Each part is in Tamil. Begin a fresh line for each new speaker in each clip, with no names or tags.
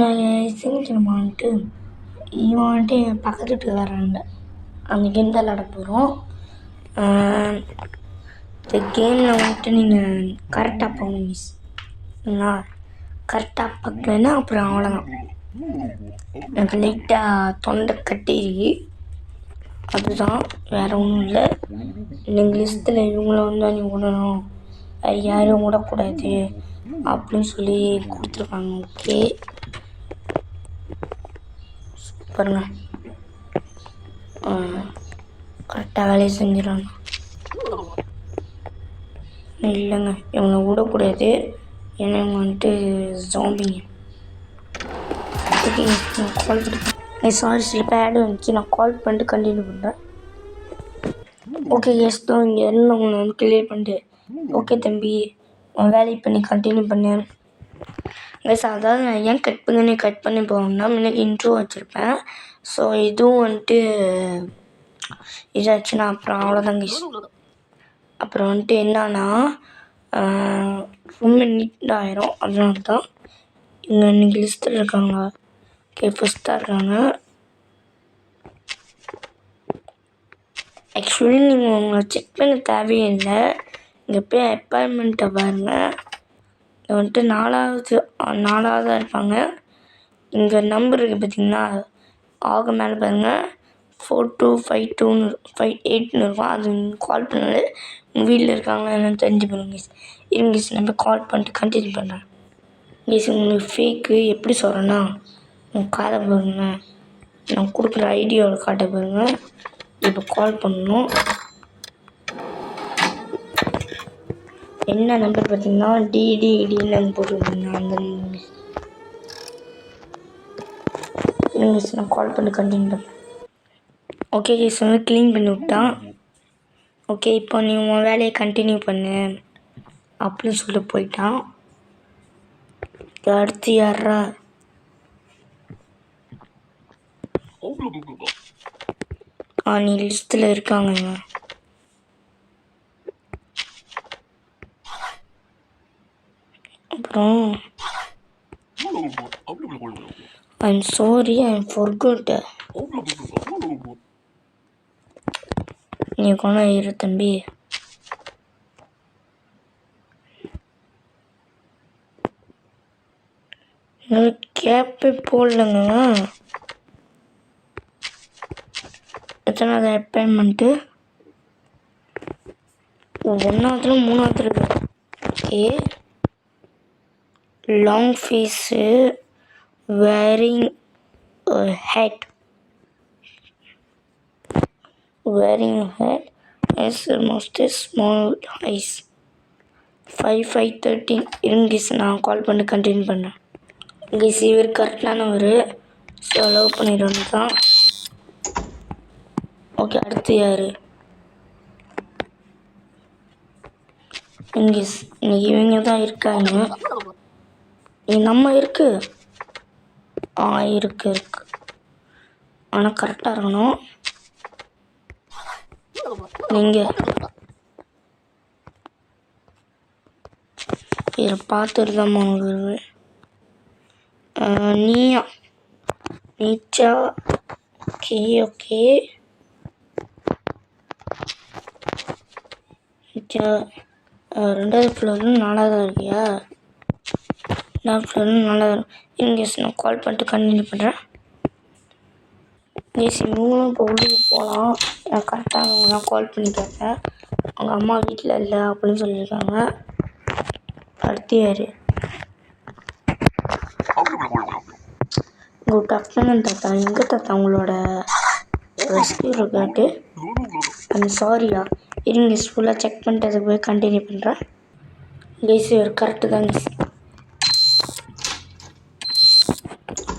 நான் சிங்கிச்சனமா இவன் என் பக்கத்து வீட்டுக்காரன்ல அந்த கேம் தான் விளாட போகிறோம். இந்த கேமில் நீங்கள் கரெக்டாக போகணும் மிஸ். கரெக்டாக பார்க்கலன்னா அப்புறம் அவ்வளோதான். எனக்கு லைட்டாக தொண்டை கட்டிருக்கு, அதுதான், வேறு ஒன்றும் இல்லை. எங்கள் லிஸ்ட்டில் இவங்கள நீ விடணும், யாரும் விடக்கூடாது அப்படின்னு சொல்லி கொடுத்துருக்காங்க. ஓகே பாருங்க, கரெக்டாக வேலையை செஞ்சிடறாங்க. இல்லைங்க, இவங்களை விடக்கூடாது, ஏன்னா இவங்க ஜாம்பிங்க. ஓகே நான் கால் பண்ணி சாரி ஸ்லிப்பாக ஆட் வந்துச்சு, நான் கால் பண்ணிட்டு கண்டினியூ பண்ணுறேன். ஓகே தான் இங்கே இருந்து உங்களை கிளியர் பண்ணிட்டு ஓகே தம்பி உன் வேலையை பண்ணி கண்டினியூ பண்ணேன். அதாவது நான் ஏன் கட் பண்ணி போகணும்னா முன்னாடி இன்ட்ரோ வச்சுருப்பேன். ஸோ இதுவும் இதாச்சுன்னா அப்புறம் அவ்வளோதாங்க. அப்புறம் என்னன்னா ரொம்ப நீட்டாக ஆயிரும். அதனால தான் இவங்க இன்றைக்கி லிஸ்ட்டில் இருக்காங்க. ஓகே ஃபஸ்ட்டாக இருக்காங்க. ஆக்சுவலி நீங்கள் உங்களை செக் பண்ண தேவையே இல்லை. இங்கே போய் அப்பாயின்மெண்ட்டை பாருங்கள். இது நாலாவதாக இருப்பாங்க. இங்கே நம்பர் இருக்குது பார்த்தீங்கன்னா, ஆக மேலே பாருங்கள் 4252 58 இருக்கும். அது கால் பண்ணாலே உங்கள் வீட்டில் இருக்காங்களா என்னன்னு தெரிஞ்சு பண்ணுங்க. இருங்க நம்ம கால் பண்ணிட்டு கண்டினியூ பண்ணுறேன். உங்களுக்கு ஃபேக்கு எப்படி சொல்கிறேன்னா, உங்கள் காதை பாருங்க, நான் கொடுக்குற ஐடியாவோட காட்ட பாருங்க. இப்போ கால் பண்ணணும். என்ன நம்பர் பார்த்தீங்கன்னா டிடிடின்னு போட்டுருக்கீங்க. அந்த நான் கால் பண்ணி கண்டினியூ பண்ணேன். ஓகே கேஸ் க்ளீன் பண்ணி விட்டான். ஓகே இப்போ நீ உன் வேலையை கண்டினியூ பண்ணு அப்படின்னு சொல்லிட்டு போயிட்டான். அடுத்து யாரா? நீ லிஸ்ட்டில் இருக்காங்க. அப்புறம் ஐம் சாரி, ஐம் ஃபர்காட். நீ கொண்டா இரு தம்பி. எங்களுக்கு கேப்பே போடலங்க. எத்தனாவது அப்பாயின்மெண்ட்டு? 1வது 3வது இருக்கு. Okay long phase wearing a hat as mustache, small eyes, 5513. இருங்க நான் கால் பண்ணி கண்டினியூ பண்ணேன். இவர் கரெக்டானவர், ஸோ லவ் பண்ணிடுறது தான். ஓகே அடுத்து யார்? இன்னைக்கு இவங்க தான் இருக்காங்க. நம்ம இருக்கு ஆனால் கரெக்டாக இருக்கணும். நீங்கள் இதை பார்த்துட்டு தான் உங்களுக்கு நீச்சா. ஓகே 2வது ஃப்ளோர்னு 4வது இருக்கியா? 4வது ஃப்ளோர்னு 4வது. நான் கால் பண்ணிட்டு கண்டினியூ பண்ணுறேன். இவங்களும் இப்போ உள்ளுக்கு போகலாம். நான் கரெக்டாக நான் கால் பண்ணி கேட்டேன். அவங்க அம்மா வீட்டில் இல்லை அப்படின்னு சொல்லியிருக்காங்க. அடுத்து யார்? உங்கள் டக்குன்னு தாத்தா எங்கே தாத்தா உங்களோட ரெஸ்கியூ கேட்டு? ஐம் சாரியா, இருங்க ஃபுல்லாக செக் பண்ணிட்டு அதுக்கு போய் கண்டினியூ பண்ணுறேன். இவர் கரெக்டு தான்.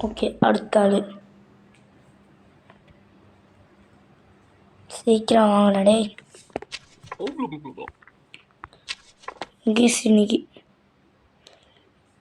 ஓகே அடுத்த ஆள். சீக்கிரம் வாங்கலடே.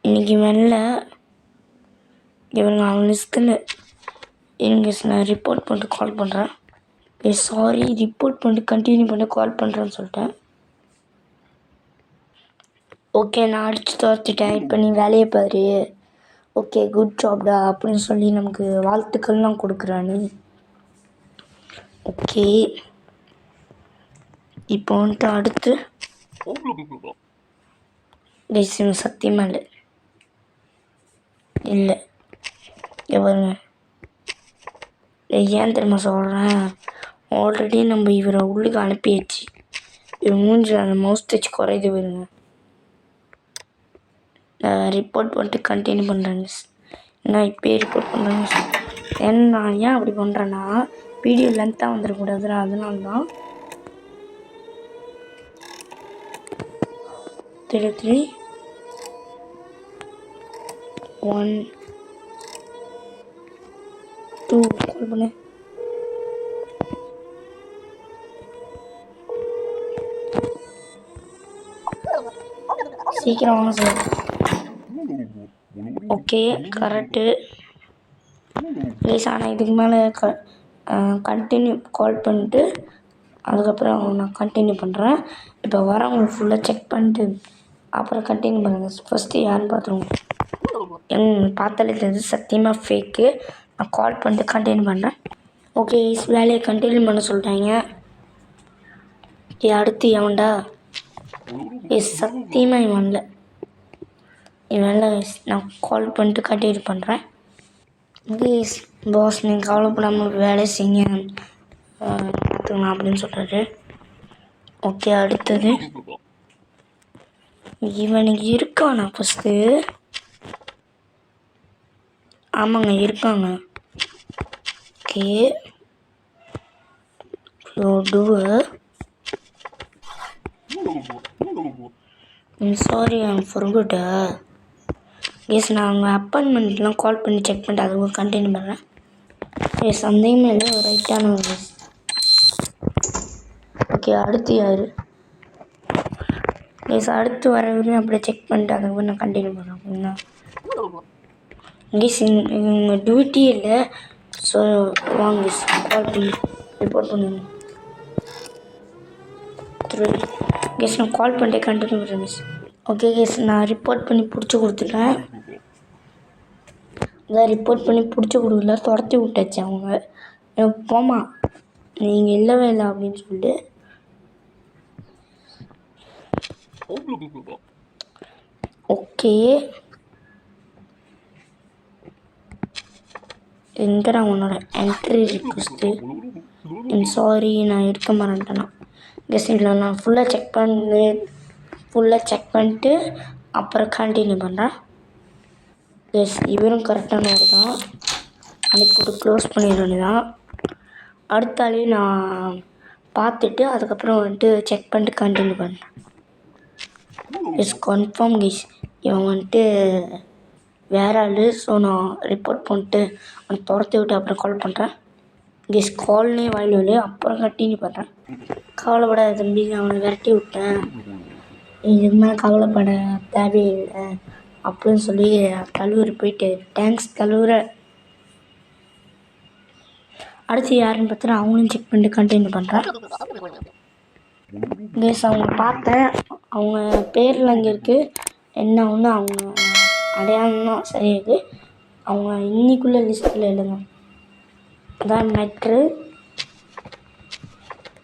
இன்னைக்கு மெல்ல இவங்க அவங்க லிஸ்ட்டில் நான் ரிப்போர்ட் பண்ணிட்டு கால் பண்ணுறேன். சாரி ரிப்போர்ட் பண்ணிட்டு கண்டினியூ பண்ணி கால் பண்ணுறேன்னு சொல்லிட்டேன். ஓகே நான் அடித்து துரத்திட்டேன். இப்போ நீ வேலையை பாரு. ஓகே குட் ஜாப்டா அப்படின்னு சொல்லி நமக்கு வாழ்த்துக்கள்லாம் கொடுக்குறானு. ஓகே இப்போ வந்துட்டு அடுத்து இவன் சத்தியமாக இல்லை பாருங்க. ஏன் தெரியுமா சொல்கிறேன், ஆல்ரெடி நம்ம இவரை உள்ளுக்கு அனுப்பியாச்சு. இவர் மூஞ்சில் அந்த மவுஸ் டச் குறையுது வருங்க. ரிப்போர்ட் பண்ணிட்டு கண்டினியூ பண்ணுறேங்க. நான் இப்போயே ரிப்போர்ட் பண்ணுறேங்க. ஏன்னா ஏன் அப்படி பண்ணுறேன்னா வீடியோ லென்த்தாக வந்துடக்கூடாது, அதனால தான். 3 1 2 கால் பண்ணு. சீக்கிரம் வாங்க சார். Okay correct please. ஆனால் இதுக்கு மேலே கண்டினியூ கால் பண்ணிட்டு அதுக்கப்புறம் நான் கண்டினியூ பண்ணுறேன். இப்போ வரவங்க ஃபுல்லாக செக் பண்ணிட்டு அப்புறம் கண்டினியூ பண்ணுங்கள். ஃபஸ்ட்டு யாருன்னு பார்த்துருவோம். பார்த்தாலே தெரிஞ்சு சத்தியமாக ஃபேக்கு. நான் கால் பண்ணிட்டு கண்டினியூ பண்ணுறேன். ஓகே வேலையை கண்டினியூ பண்ண சொல்லிட்டாங்க. அடுத்து எவன்டா? சத்தியமாக இவன்ல நான் கால் பண்ணிட்டு கண்டினியூ பண்ணுறேன். பாஸ் நீங்கள் கவலைப்படாமல் வேலையை செய்யுங்க அப்படின்னு சொல்கிறாரு. ஓகே அடுத்தது இவனுக்கு இருக்கானா ஃபஸ்ட்டு? ஆமாங்க இருக்காங்க. Okay sorry I forgot. Yes நான் அவங்க அப்பாயின்மெண்ட்லாம் கால் பண்ணி செக் பண்ணிட்டு அதுவும் கண்டினியூ பண்ணுறேன். எஸ் சந்தேகமே இல்லை, ரைட்டான ஒரு. ஓகே அடுத்து யார்? எஸ் அடுத்து வரவரையும் அப்படியே செக் பண்ணிட்டு அதுக்கப்புறம் நான் கண்டினியூ பண்ணுறேன். அப்படின்னா எஸ் இவங்க டியூட்டி இல்லை. ஸோ வாங்க கால் பண்ணி ரிப்போர்ட் பண்ணுங்க. கேஸ் நான் கால் பண்ணிட்டே கண்டினியூ பண்ணுறேன் மிஸ். ஓகே கேஸ் நான் ரிப்போர்ட் பண்ணி பிடிச்சி கொடுத்துட்டேன். அதான் ரிப்போர்ட் பண்ணி பிடிச்சி கொடுக்கல, துரத்தி விட்டாச்சு அவங்க. போமா நீங்கள் இல்லவே இல்லை அப்படின்னு சொல்லிட்டு. ஓகே எங்கடா உன்னோட என்ட்ரி ரிக்வெஸ்ட்டு? சாரி நான் எடுக்க மாட்டேன்னா. கெஸ் இல்லை நான் ஃபுல்லாக செக் பண்ணிட்டு அப்புறம் கண்டினியூ பண்ணுறேன். எஸ் இவரும் கரெக்டானவர் தான். அனுப்பிவிட்டு க்ளோஸ் பண்ணிடுறது தான். அடுத்தாலே நான் பார்த்துட்டு அதுக்கப்புறம் வந்துட்டு செக் பண்ணிட்டு கண்டினியூ பண்ணுறேன். எஸ் கன்ஃபார்ம் கைஸ் இவன் வந்துட்டு வேற ஆள். ஸோ நான் ரிப்போர்ட் பண்ணிட்டு அவனை துரத்தி விட்டு அப்புறம் கால் பண்ணுறேன். கெஸ் கால்னே வாயில் அப்புறம் கண்டினியூ பண்ணுறேன். கவலைப்படாத தம்பி, நான் அவனை விரட்டி விட்டேன், இதுக்கு மேலே கவலைப்பட தேவையில்லை அப்படின்னு சொல்லி தலைவர் போயிட்டு தேங்க்ஸ் தலைவர. அடுத்து யாருன்னு பார்த்தா அவங்களும் செக் பண்ணிட்டு கண்டினியூ பண்ணுறேன். கேஸ் அவங்க பார்த்தேன், அவங்க பேரில் அங்கே இருக்குது. என்ன ஒன்று அவங்க அடையாளம் தான் சரியாது. அவங்க இன்னிக்குள்ள லிஸ்ட்டில் இல்லைங்க. அதான் மேட்ரு.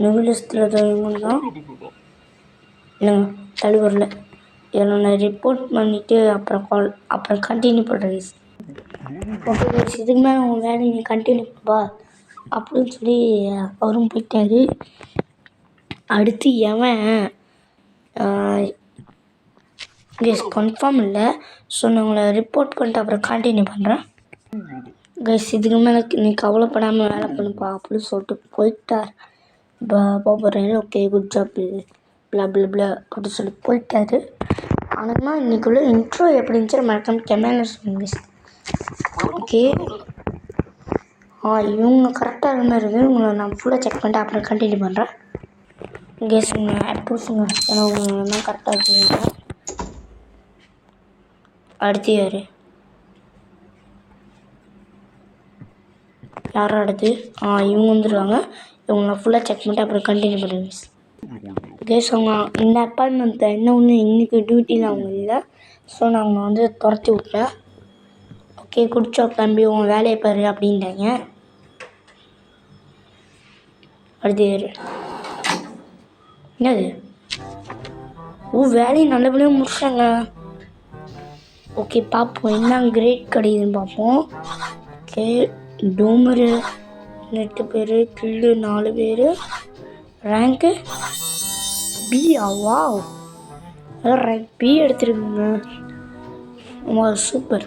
நியூ லிஸ்ட்டில் இவங்க தான் இல்லைங்க தலைவரில். இதில் நான் ரிப்போர்ட் பண்ணிவிட்டு அப்புறம் கண்டினியூ பண்ணுறேன். ஓகே கேஸ் இதுக்கு மேலே அவங்க வேலையை நீ கண்டினியூ பண்ணுவா அப்படின்னு சொல்லி அவரும் போயிட்டார். அடுத்து எவன்? கேஸ் கன்ஃபார்ம் இல்லை. ஸோ நான் உங்களை ரிப்போர்ட் பண்ணிட்டு அப்புறம் கண்டினியூ பண்ணுறேன். கேஸ் இதுக்கு மேலே நீ கவலைப்படாமல் வேலை பண்ணுப்பா அப்படின்னு சொல்லிட்டு போயிட்டார். போகிறாரு. ஓகே குட் ஜாப் பிளா பிளா பிளா அப்படின்னு சொல்லி போயிட்டாரு. ஆனால் இன்றைக்குள்ள இன்ட்ரோ எப்படி இருந்துச்சு மறக்காம கெமேல சொல்லுங்க. ஓகே இவங்க கரெக்டாக இருந்த மாதிரி இருக்குது. உங்களை நான் ஃபுல்லாக செக் பண்ணிட்டு அப்புறம் கண்டினியூ பண்ணுறேன். கேஸுங்க அப்ரூவ்ஸுங்க ஏன்னா உங்களை கரெக்டாக இருக்குதுங்க. அடுத்து யாரும் அடுத்து இவங்க வந்துடுவாங்க. இவங்களை ஃபுல்லாக செக் பண்ணிட்டு அப்புறம் கண்டினியூ பண்ணுறேன். கேஸ் அவங்க இந்த அப்பார்ட்மெண்ட்டில் என்ன ஒன்று இன்றைக்கி டியூட்டியில் அவங்க இல்லை. ஸோ நான் அவங்க வந்து துரத்தி விட்டேன். குடிச்சோ தம்பி உன் வேலையை பாரு அப்படின்ட்டாங்க. அடுத்து என்னது? வேலையை நல்லபடியாக முடிச்சாங்க. ஓகே பார்ப்போம் என்ன கிரேட் கிடைக்குதுன்னு பார்ப்போம். ஓகே டோமரு 8 பேர், கில்லு 4 பேர், rank B. Wow, rank B எடுத்துருக்குங்க. சூப்பர்.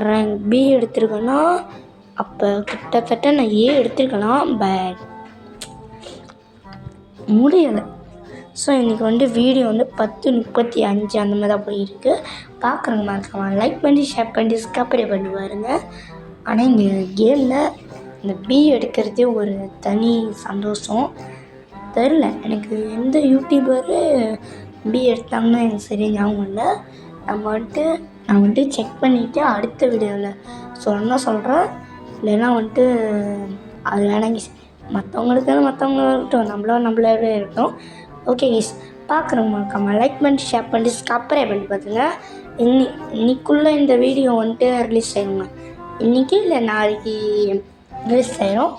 ரேங்க் பி எடுத்திருக்கேன்னா அப்போ கிட்டத்தட்ட நான் ஏ எடுத்திருக்கலாம், பட் முடியலை. ஸோ இன்றைக்கி வீடியோ 10:35 அந்த மாதிரி தான் போயிருக்கு. பார்க்குறவங்க மறக்காமல் லைக் பண்ணி ஷேர் பண்ணி சப்ஸ்கிரைப் பண்ணி பாருங்க. ஆனால் இங்கே கேமில் இந்த பி எடுக்கிறதே ஒரு தனி சந்தோஷம். தெரில எனக்கு எந்த யூடியூபரு பி எடுத்தாங்கன்னா எனக்கு சரியாக ஞாபகம் இல்லை. நான் செக் பண்ணிவிட்டு அடுத்த வீடியோவில் சொல்கிறேன். இல்லைன்னா அது வேணாங்க, மற்றவங்களுக்கு இருக்கட்டும், நம்மளவே இருக்கட்டும். ஓகே கைஸ், பார்க்குறவங்க மறக்காமல் லைக் பண்ணி ஷேர் பண்ணி சப்ஸ்கிரைப் பண்ணி பார்த்துங்க. இன்னைக்குள்ளே இந்த வீடியோ ரிலீஸ் ஆகிடுங்க. இன்றைக்கி இல்லை நாளைக்கு ரிலீஸ் ஆகிடும்.